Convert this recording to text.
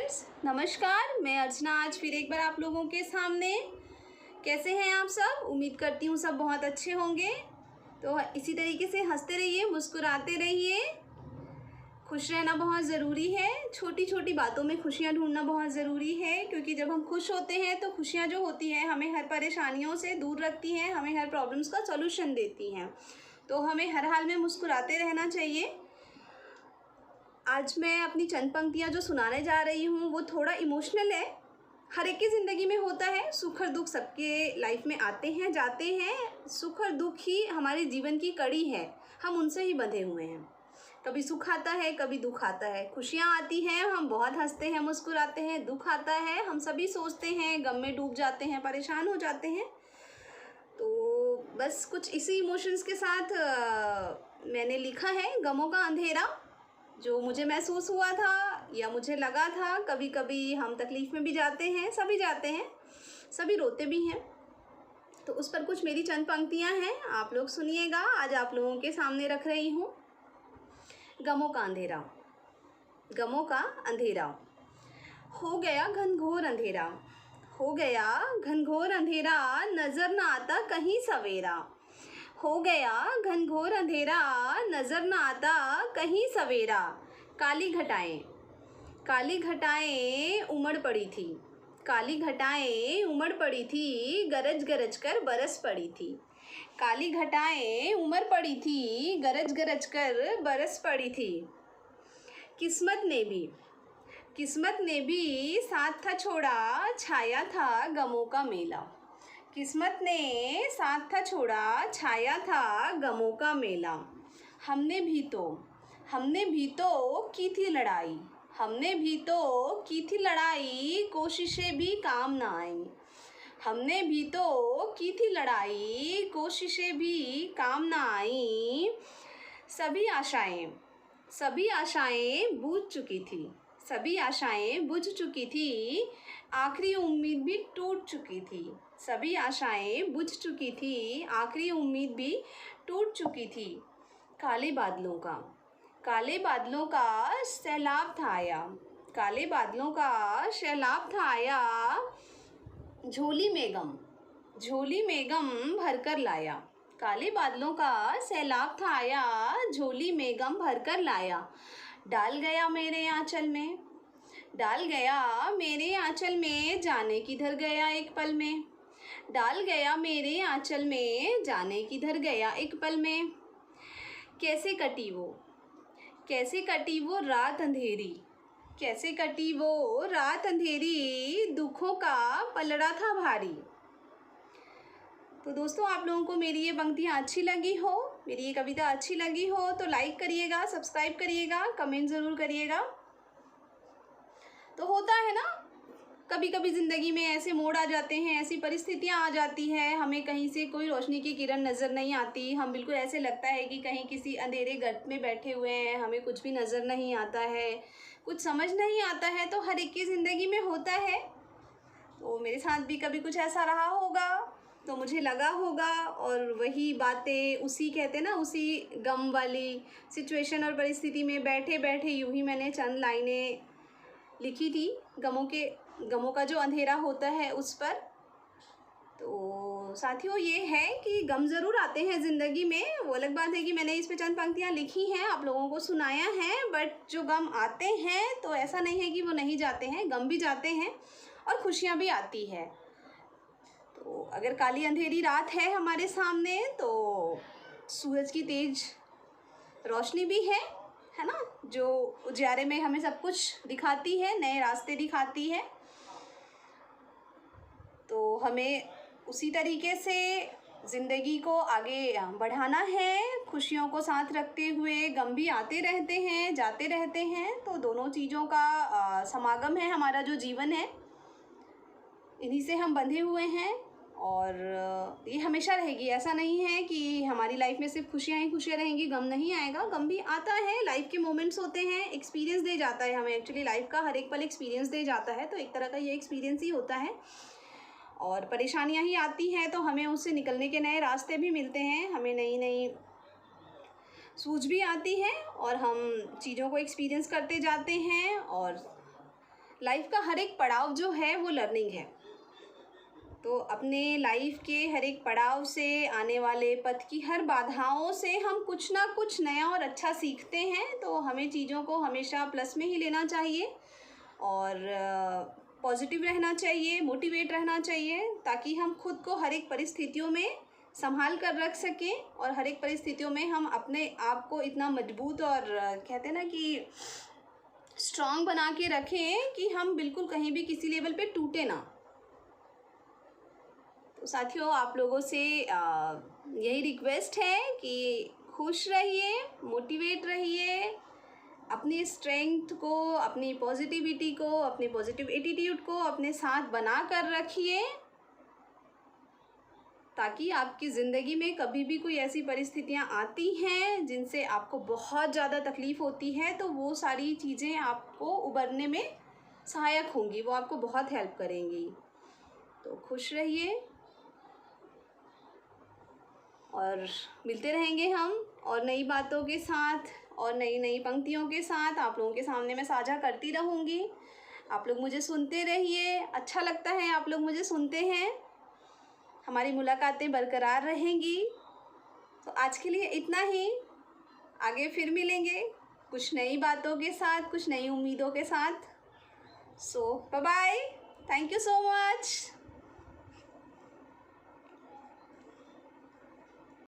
Friends, नमस्कार। मैं अर्चना आज फिर एक बार आप लोगों के सामने। कैसे हैं आप सब? उम्मीद करती हूँ सब बहुत अच्छे होंगे। तो इसी तरीके से हंसते रहिए, मुस्कुराते रहिए। खुश रहना बहुत ज़रूरी है। छोटी छोटी बातों में खुशियाँ ढूंढना बहुत ज़रूरी है, क्योंकि जब हम खुश होते हैं तो खुशियाँ जो होती हैं हमें हर परेशानियों से दूर रखती हैं, हमें हर प्रॉब्लम्स का सॉल्यूशन देती हैं। तो हमें हर हाल में मुस्कुराते रहना चाहिए। आज मैं अपनी चंद पंक्तियाँ जो सुनाने जा रही हूँ वो थोड़ा इमोशनल है। हर एक की ज़िंदगी में होता है, सुख और दुख सबके लाइफ में आते हैं जाते हैं। सुख और दुख ही हमारे जीवन की कड़ी है, हम उनसे ही बंधे हुए हैं। कभी सुख आता है, कभी दुख आता है। खुशियाँ आती हैं, हम बहुत हंसते हैं, मुस्कुराते हैं। दुख आता है, हम सभी सोचते हैं, गम में डूब जाते हैं, परेशान हो जाते हैं। तो बस कुछ इसी इमोशंस के साथ मैंने लिखा है गमों का अंधेरा, जो मुझे महसूस हुआ था या मुझे लगा था। कभी कभी हम तकलीफ़ में भी जाते हैं, सभी जाते हैं, सभी रोते भी हैं। तो उस पर कुछ मेरी चंद पंक्तियां हैं, आप लोग सुनिएगा। आज आप लोगों के सामने रख रही हूँ गमों का अंधेरा। गमों का अंधेरा। हो गया घनघोर अंधेरा, हो गया घनघोर अंधेरा, नज़र न आता कहीं सवेरा। हो गया घनघोर अंधेरा, नज़र न आता कहीं सवेरा। काली घटाएं, काली घटाएं उमड़ पड़ी थी, काली घटाएं उमड़ पड़ी थी, गरज गरज कर बरस पड़ी थी। काली घटाएं उमड़ पड़ी थी, गरज गरज कर बरस पड़ी थी। किस्मत ने भी साथ था छोड़ा, छाया था गमों का मेला। किस्मत ने साथ था छोड़ा, छाया था गमों का मेला। हमने भी तो की थी लड़ाई, हमने भी तो की थी लड़ाई, कोशिशें भी काम ना आई। हमने भी तो की थी लड़ाई, कोशिशें भी काम ना आई। सभी आशाएं बुझ चुकी थी, सभी आशाएं बुझ चुकी थी, आखिरी उम्मीद भी टूट चुकी थी। सभी आशाएं बुझ चुकी थी, आखिरी उम्मीद भी टूट चुकी थी। काले बादलों का सैलाब था आया, काले बादलों का सैलाब था आया, झोली में गम भर कर लाया। काले बादलों का सैलाब था आया, झोली में गम भर कर लाया। डाल गया मेरे आंचल में, डाल गया मेरे आंचल में, जाने किधर गया एक पल में। डाल गया मेरे आंचल में, जाने किधर गया एक पल में। कैसे कटी वो रात अंधेरी, कैसे कटी वो रात अंधेरी, दुखों का पलड़ा था भारी। तो दोस्तों, आप लोगों को मेरी ये पंक्तियाँ अच्छी लगी हो, मेरी ये कविता अच्छी लगी हो तो लाइक करिएगा, सब्सक्राइब करिएगा, कमेंट ज़रूर करिएगा। तो होता है ना, कभी कभी ज़िंदगी में ऐसे मोड़ आ जाते हैं, ऐसी परिस्थितियाँ आ जाती हैं, हमें कहीं से कोई रोशनी की किरण नज़र नहीं आती। हम बिल्कुल ऐसे लगता है कि कहीं किसी अंधेरे गर्त में बैठे हुए हैं, हमें कुछ भी नज़र नहीं आता है, कुछ समझ नहीं आता है। तो हर एक की ज़िंदगी में होता है। तो मेरे साथ भी कभी कुछ ऐसा रहा होगा, तो मुझे लगा होगा, और वही बातें, उसी कहते हैं ना, उसी गम वाली सिचुएशन और परिस्थिति में बैठे बैठे यूँ ही मैंने चंद लाइनें लिखी थी गमों का जो अंधेरा होता है उस पर। तो साथियों, ये है कि गम ज़रूर आते हैं ज़िंदगी में। वो अलग बात है कि मैंने इस पे चंद पंक्तियाँ लिखी हैं, आप लोगों को सुनाया है, बट जो गम आते हैं तो ऐसा नहीं है कि वो नहीं जाते हैं, गम भी जाते हैं और खुशियाँ भी आती है। तो अगर काली अंधेरी रात है हमारे सामने, तो सूरज की तेज रोशनी भी है ना, जो उजारे में हमें सब कुछ दिखाती है, नए रास्ते दिखाती है। तो हमें उसी तरीके से ज़िंदगी को आगे बढ़ाना है, खुशियों को साथ रखते हुए। गम भी आते रहते हैं, जाते रहते हैं, तो दोनों चीज़ों का समागम है हमारा जो जीवन है, इन्हीं से हम बंधे हुए हैं। और ये हमेशा रहेगी, ऐसा नहीं है कि हमारी लाइफ में सिर्फ खुशियाँ ही खुशियाँ रहेंगी, गम नहीं आएगा। गम भी आता है, लाइफ के मोमेंट्स होते हैं, एक्सपीरियंस दे जाता है हमें। एक्चुअली लाइफ का हर एक पल एक्सपीरियंस दे जाता है, तो एक तरह का ये एक्सपीरियंस ही होता है। और परेशानियाँ ही आती हैं तो हमें उससे निकलने के नए रास्ते भी मिलते हैं, हमें नई नई सूझ भी आती है, और हम चीज़ों को एक्सपीरियंस करते जाते हैं और लाइफ का हर एक पड़ाव जो है वो लर्निंग है। तो अपने लाइफ के हर एक पड़ाव से, आने वाले पथ की हर बाधाओं से हम कुछ ना कुछ नया और अच्छा सीखते हैं। तो हमें चीज़ों को हमेशा प्लस में ही लेना चाहिए और पॉजिटिव रहना चाहिए, मोटिवेट रहना चाहिए, ताकि हम खुद को हर एक परिस्थितियों में संभाल कर रख सकें और हर एक परिस्थितियों में हम अपने आप को इतना मजबूत और कहते हैं ना कि स्ट्रांग बना के रखें कि हम बिल्कुल कहीं भी किसी लेवल पे टूटे ना। तो साथियों, आप लोगों से यही रिक्वेस्ट है कि खुश रहिए, मोटिवेट रहिए, अपनी स्ट्रेंथ को, अपनी पॉजिटिविटी को, अपनी पॉजिटिव एटीट्यूड को अपने साथ बना कर रखिए, ताकि आपकी ज़िंदगी में कभी भी कोई ऐसी परिस्थितियां आती हैं जिनसे आपको बहुत ज़्यादा तकलीफ़ होती है, तो वो सारी चीज़ें आपको उबरने में सहायक होंगी, वो आपको बहुत हेल्प करेंगी। तो खुश रहिए और मिलते रहेंगे हम और नई बातों के साथ और नई नई पंक्तियों के साथ आप लोगों के सामने मैं साझा करती रहूँगी। आप लोग मुझे सुनते रहिए, अच्छा लगता है आप लोग मुझे सुनते हैं, हमारी मुलाकातें बरकरार रहेंगी। तो आज के लिए इतना ही, आगे फिर मिलेंगे कुछ नई बातों के साथ, कुछ नई उम्मीदों के साथ। So bye bye, thank you so much.